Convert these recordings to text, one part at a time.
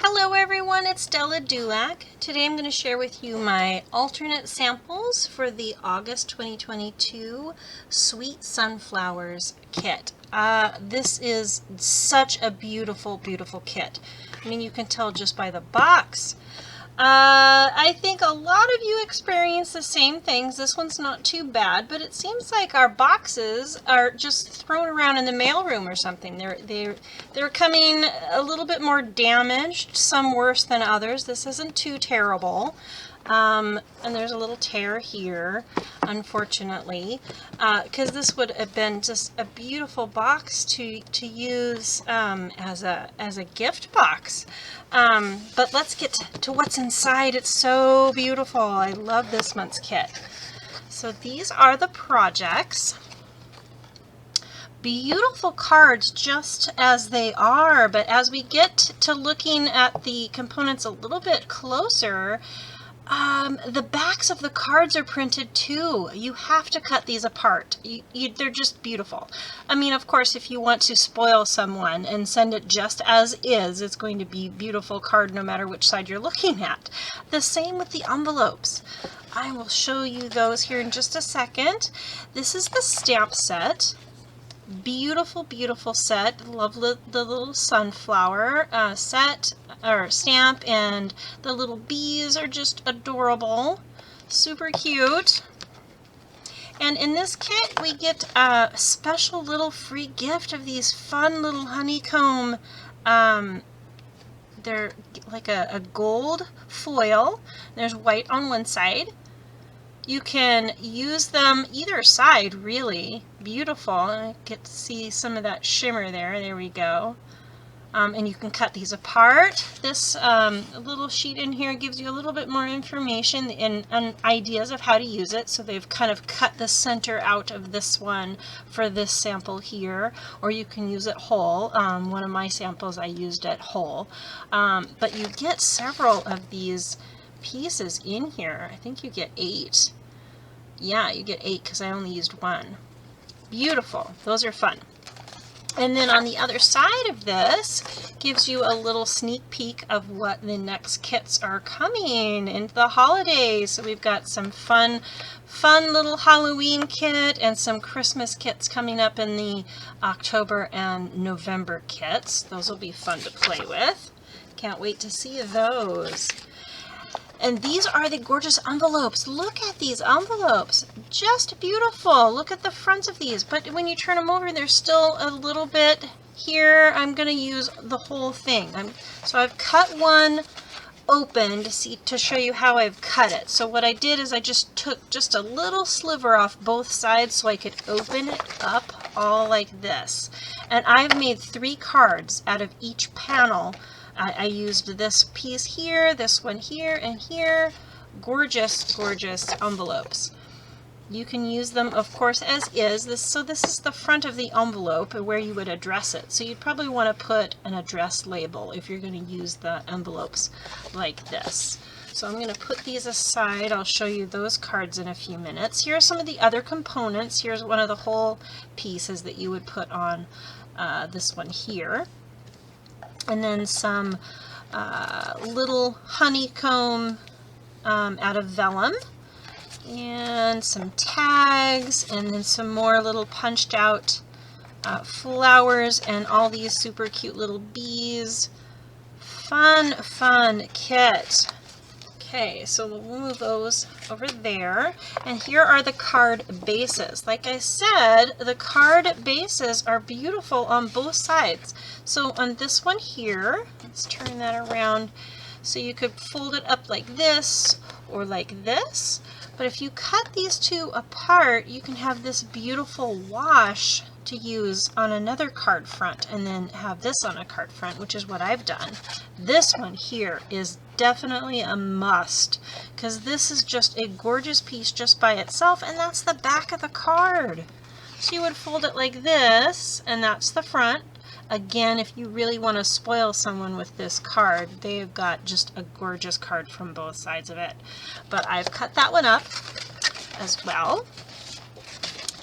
Hello everyone, it's Della DuLac. Today I'm going to share with you my alternate samples for the August 2022 Sweet Sunflowers kit. This is such a beautiful, beautiful kit. I mean, you can tell just by the box. I think a lot of you experience the same things. This one's not too bad, but it seems like our boxes are just thrown around in the mailroom or something. They're coming a little bit more damaged, some worse than others. This isn't too terrible. And there's a little tear here, unfortunately, because this would have been just a beautiful box to use as a gift box. But let's get to what's inside. It's so beautiful. I love this month's kit. So these are the projects. Beautiful cards just as they are, but as we get to looking at the components a little bit closer, the backs of the cards are printed too. You have to cut these apart. They're just beautiful. I mean, of course, if you want to spoil someone and send it just as is, it's going to be a beautiful card no matter which side you're looking at. The same with the envelopes. I will show you those here in just a second. This is the stamp set. Beautiful, beautiful set. Love the little sunflower set or stamp, and the little bees are just adorable. Super cute. And in this kit we get a special little free gift of these fun little honeycomb. They're like a gold foil. There's white on one side. You can use them either side, really. Beautiful. I get to see some of that shimmer there. There we go. And you can cut these apart. This little sheet in here gives you a little bit more information and ideas of how to use it. So they've kind of cut the center out of this one for this sample here, or you can use it whole. One of my samples I used it whole. But you get several of these pieces in here. I think you get 8. Yeah, you get 8 because I only used 1. Beautiful. Those are fun. And then on the other side of this gives you a little sneak peek of what the next kits are coming into the holidays. So we've got some fun little Halloween kit and some Christmas kits coming up in the October and November kits. Those will be fun to play with. Can't wait to see those. And these are the gorgeous envelopes. Look at these envelopes. Just beautiful. Look at the fronts of these. But when you turn them over, there's still a little bit here. I'm going to use the whole thing. So I've cut one open to show you how I've cut it. So what I did is I just took just a little sliver off both sides so I could open it up all like this. And I've made 3 cards out of each panel. I used this piece here, this one here, and here. Gorgeous, gorgeous envelopes. You can use them, of course, as is. So this is the front of the envelope where you would address it. So you'd probably want to put an address label if you're going to use the envelopes like this. So I'm going to put these aside. I'll show you those cards in a few minutes. Here are some of the other components. Here's one of the whole pieces that you would put on this one here. And then some little honeycomb out of vellum, and some tags, and then some more little punched out flowers, and all these super cute little bees. Fun kit. Okay, so we'll move those over there. And here are the card bases. Like I said, the card bases are beautiful on both sides. So on this one here, let's turn that around. So you could fold it up like this or like this. But if you cut these two apart, you can have this beautiful wash to use on another card front, and then have this on a card front, which is what I've done. This one here is definitely a must, because this is just a gorgeous piece just by itself, and that's the back of the card. So you would fold it like this, and that's the front. Again, if you really want to spoil someone with this card, they've got just a gorgeous card from both sides of it. But I've cut that one up as well.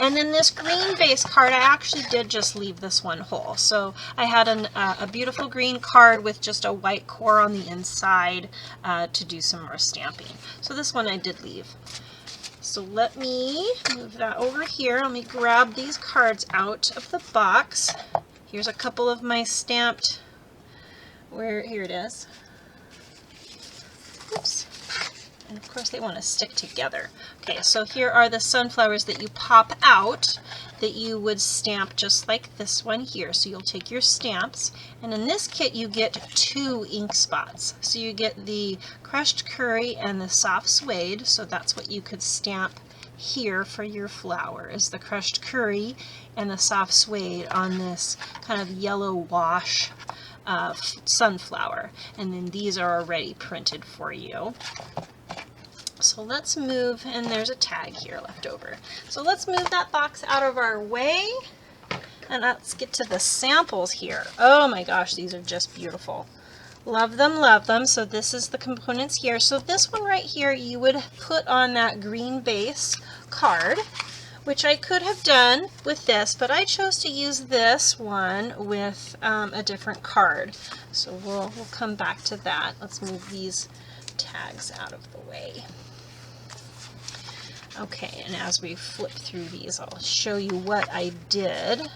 And then this green base card, I actually did just leave this one whole. So I had a beautiful green card with just a white core on the inside to do some more stamping. So this one I did leave. So let me move that over here. Let me grab these cards out of the box. Here's a couple of my stamped, here it is. Oops. And of course they want to stick together. Okay, so here are the sunflowers that you pop out that you would stamp just like this one here. So you'll take your stamps, and in this kit you get 2 ink spots. So you get the crushed curry and the soft suede, so that's what you could stamp here for your flower, is the crushed curry and the soft suede on this kind of yellow wash sunflower. And then these are already printed for you. So let's move, and there's a tag here left over. So let's move that box out of our way, and let's get to the samples here. Oh my gosh, these are just beautiful. Love them, love them. So this is the components here. So this one right here, you would put on that green base card, which I could have done with this, but I chose to use this one with a different card. So we'll come back to that. Let's move these tags out of the way. Okay, and as we flip through these, I'll show you what I did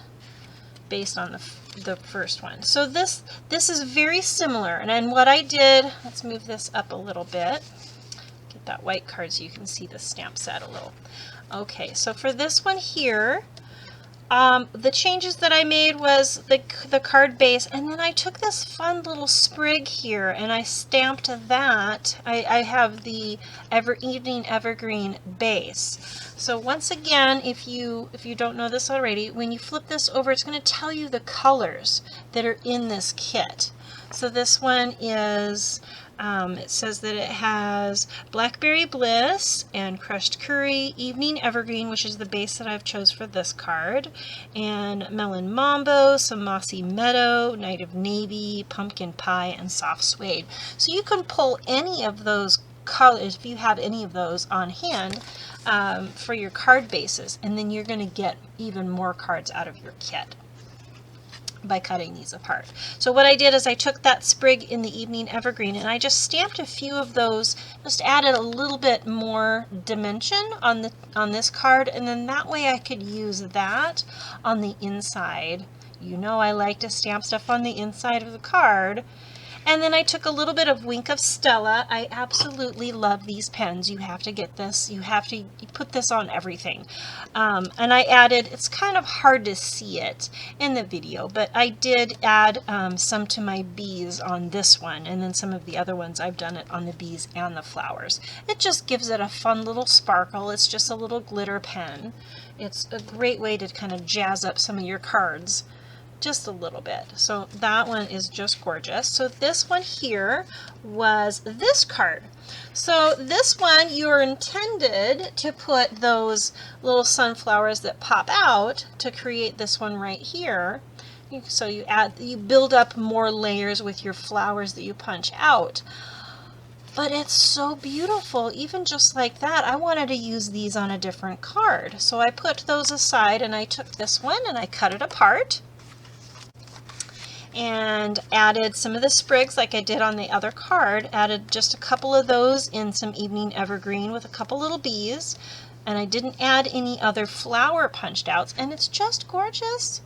based on the first one. So this is very similar, and then what I did, let's move this up a little bit, get that white card so you can see the stamp set a little. Okay, so for this one here, the changes that I made was the card base, and then I took this fun little sprig here and I stamped that. I have the Evening Evergreen base. So once again, if you don't know this already, when you flip this over, it's going to tell you the colors that are in this kit. So this one is, it says that it has Blackberry Bliss and Crushed Curry, Evening Evergreen, which is the base that I've chose for this card, and Melon Mambo, some Mossy Meadow, Night of Navy, Pumpkin Pie, and Soft Suede. So you can pull any of those colors, if you have any of those on hand, for your card bases, and then you're going to get even more cards out of your kit by cutting these apart. So what I did is I took that sprig in the Evening Evergreen and I just stamped a few of those, just added a little bit more dimension on this card, and then that way I could use that on the inside. You know I like to stamp stuff on the inside of the card. And then I took a little bit of Wink of Stella. I absolutely love these pens. You have to get this. You have to put this on everything. And I added, it's kind of hard to see it in the video, but I did add some to my bees on this one, and then some of the other ones I've done it on the bees and the flowers. It just gives it a fun little sparkle. It's just a little glitter pen. It's a great way to kind of jazz up some of your cards just a little bit. So that one is just gorgeous. So this one here was this card. So this one, you're intended to put those little sunflowers that pop out to create this one right here. So you build up more layers with your flowers that you punch out. But it's so beautiful, even just like that. I wanted to use these on a different card. So I put those aside and I took this one and I cut it apart and added some of the sprigs like I did on the other card, added just a couple of those in some Evening Evergreen with a couple little bees, and I didn't add any other flower punched outs, and it's just gorgeous.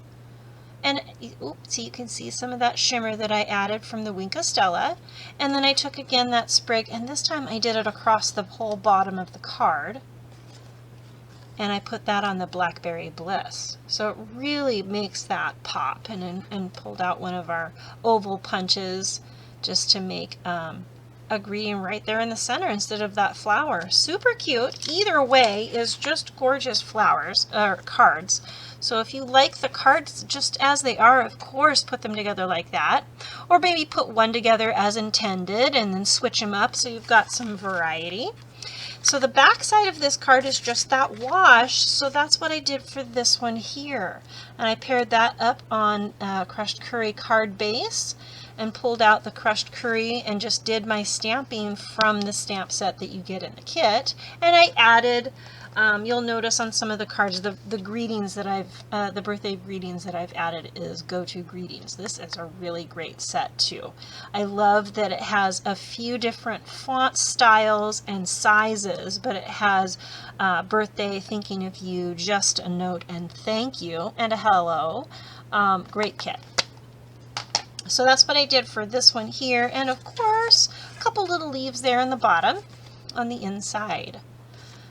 And oops, so you can see some of that shimmer that I added from the Wink of Stella, and then I took again that sprig, and this time I did it across the whole bottom of the card. And I put that on the Blackberry Bliss. So it really makes that pop, and pulled out one of our oval punches just to make a green right there in the center instead of that flower. Super cute. Either way is just gorgeous flowers, or cards. So if you like the cards just as they are, of course, put them together like that. Or maybe put one together as intended and then switch them up so you've got some variety. So the back side of this card is just that wash, so that's what I did for this one here. And I paired that up on Crushed Curry card base and pulled out the Crushed Curry and just did my stamping from the stamp set that you get in the kit. And I added You'll notice on some of the cards, the greetings that the birthday greetings that I've added is go-to greetings. This is a really great set too. I love that it has a few different font styles and sizes, but it has birthday, thinking of you, just a note and thank you, and a hello. Great kit. So that's what I did for this one here, and of course a couple little leaves there in the bottom on the inside.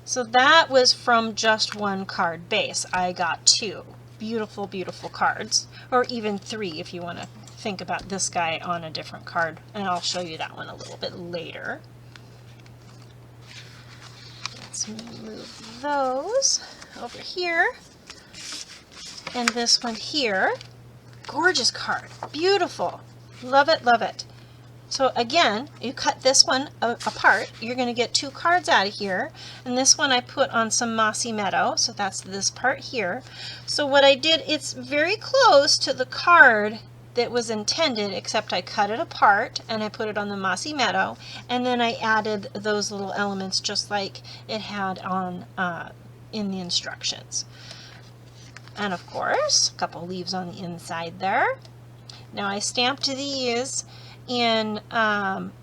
So that was from just one card base. I got 2 beautiful, beautiful cards, or even 3 if you want to think about this guy on a different card, and I'll show you that one a little bit later. Let's move those over here. And this one here, gorgeous card, beautiful, love it, love it. So again, you cut this one apart, you're going to get 2 cards out of here, and this one I put on some mossy meadow, so that's this part here. So what I did, it's very close to the card that was intended, except I cut it apart and I put it on the mossy meadow, and then I added those little elements just like it had on in the instructions. And of course, a couple leaves on the inside there. Now I stamped these in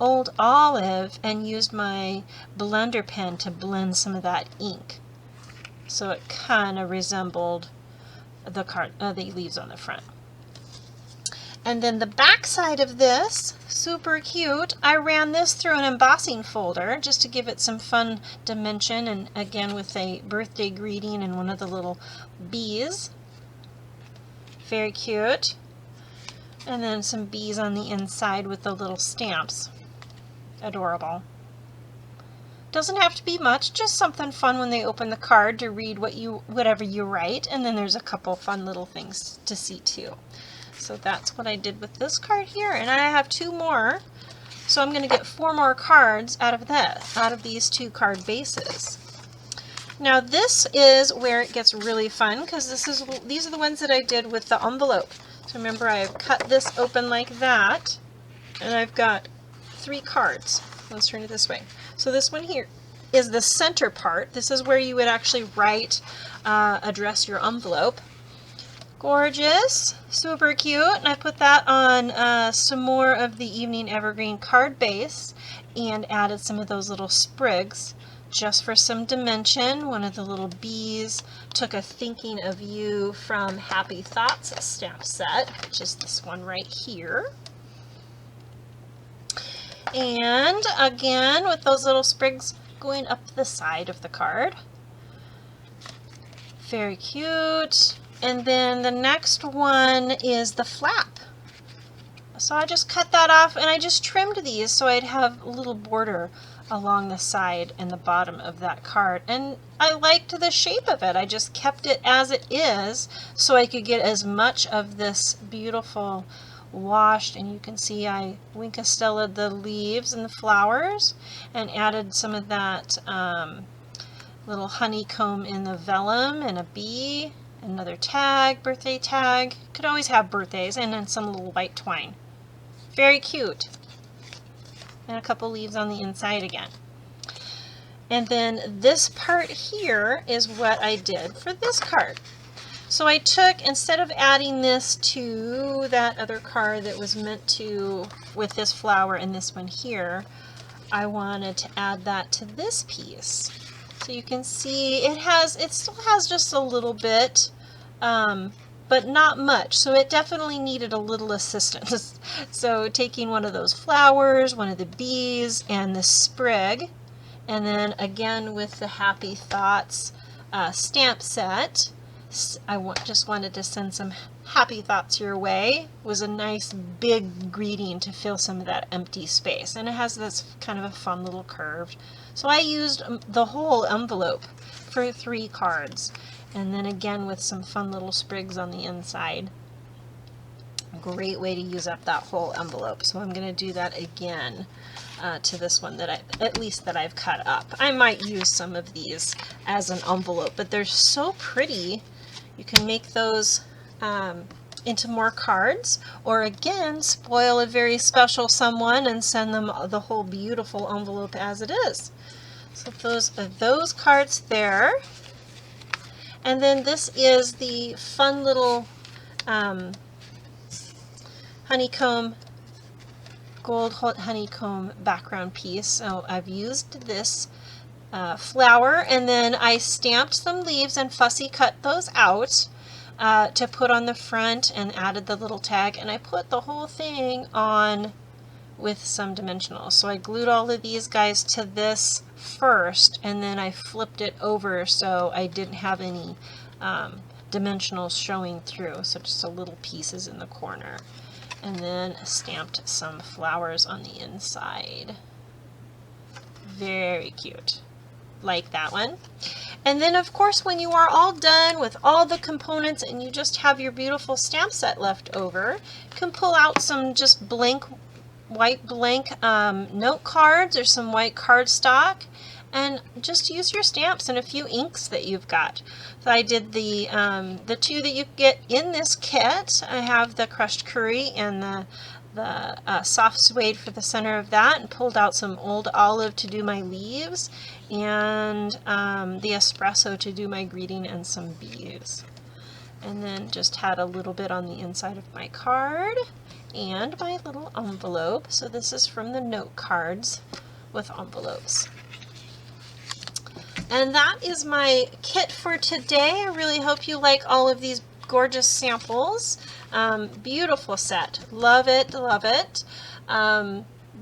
Old Olive and used my blender pen to blend some of that ink, so it kind of resembled the leaves on the front. And then the back side of this, super cute, I ran this through an embossing folder just to give it some fun dimension, and again with a birthday greeting and one of the little bees. Very cute. And then some bees on the inside with the little stamps. Adorable. Doesn't have to be much, just something fun when they open the card to read whatever you write, and then there's a couple fun little things to see too. So that's what I did with this card here, and I have 2 more, so I'm going to get 4 more cards out of these 2 card bases. Now this is where it gets really fun, because these are the ones that I did with the envelope. So remember, I've cut this open like that, and I've got 3 cards. Let's turn it this way. So this one here is the center part. This is where you would actually write, address your envelope. Gorgeous, super cute, and I put that on some more of the Evening Evergreen card base and added some of those little sprigs just for some dimension. One of the little bees took a thinking of you from Happy Thoughts stamp set, which is this one right here. And again, with those little sprigs going up the side of the card. Very cute. And then the next one is the flap. So I just cut that off and I just trimmed these so I'd have a little border along the side and the bottom of that card. And I liked the shape of it. I just kept it as it is so I could get as much of this beautiful washed, and you can see I Winkastellaed the leaves and the flowers and added some of that little honeycomb in the vellum and a bee. Another tag, birthday tag. Could always have birthdays, and then some little white twine. Very cute. And a couple leaves on the inside again. And then this part here is what I did for this card. So I took, instead of adding this to that other card that was meant to, with this flower and this one here, I wanted to add that to this piece. So you can see it still has just a little bit, but not much. So it definitely needed a little assistance. So taking one of those flowers, one of the bees, and the sprig, and then again with the Happy Thoughts stamp set, just wanted to send some happy thoughts your way. It was a nice big greeting to fill some of that empty space, and it has this kind of a fun little curve. So I used the whole envelope for 3 cards, and then again with some fun little sprigs on the inside. A great way to use up that whole envelope. So I'm going to do that again to this one that I've cut up. I might use some of these as an envelope, but they're so pretty. You can make those into more cards, or again spoil a very special someone and send them the whole beautiful envelope as it is. So those cards there. And then this is the fun little honeycomb, gold honeycomb background piece. So I've used this flower, and then I stamped some leaves and fussy cut those out to put on the front and added the little tag, and I put the whole thing on with some dimensionals. So I glued all of these guys to this first, and then I flipped it over so I didn't have any dimensionals showing through, so just a little pieces in the corner. And then stamped some flowers on the inside. Very cute. Like that one. And then of course when you are all done with all the components and you just have your beautiful stamp set left over, you can pull out some just white blank note cards or some white cardstock and just use your stamps and a few inks that you've got. So I did the two that you get in this kit. I have the crushed curry and the soft suede for the center of that, and pulled out some old olive to do my leaves, and the espresso to do my greeting and some bees. And then just had a little bit on the inside of my card and my little envelope. So this is from the note cards with envelopes. And that is my kit for today. I really hope you like all of these gorgeous samples. Beautiful set. Love it, love it.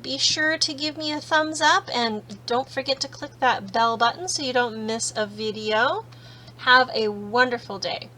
Be sure to give me a thumbs up, and don't forget to click that bell button so you don't miss a video. Have a wonderful day.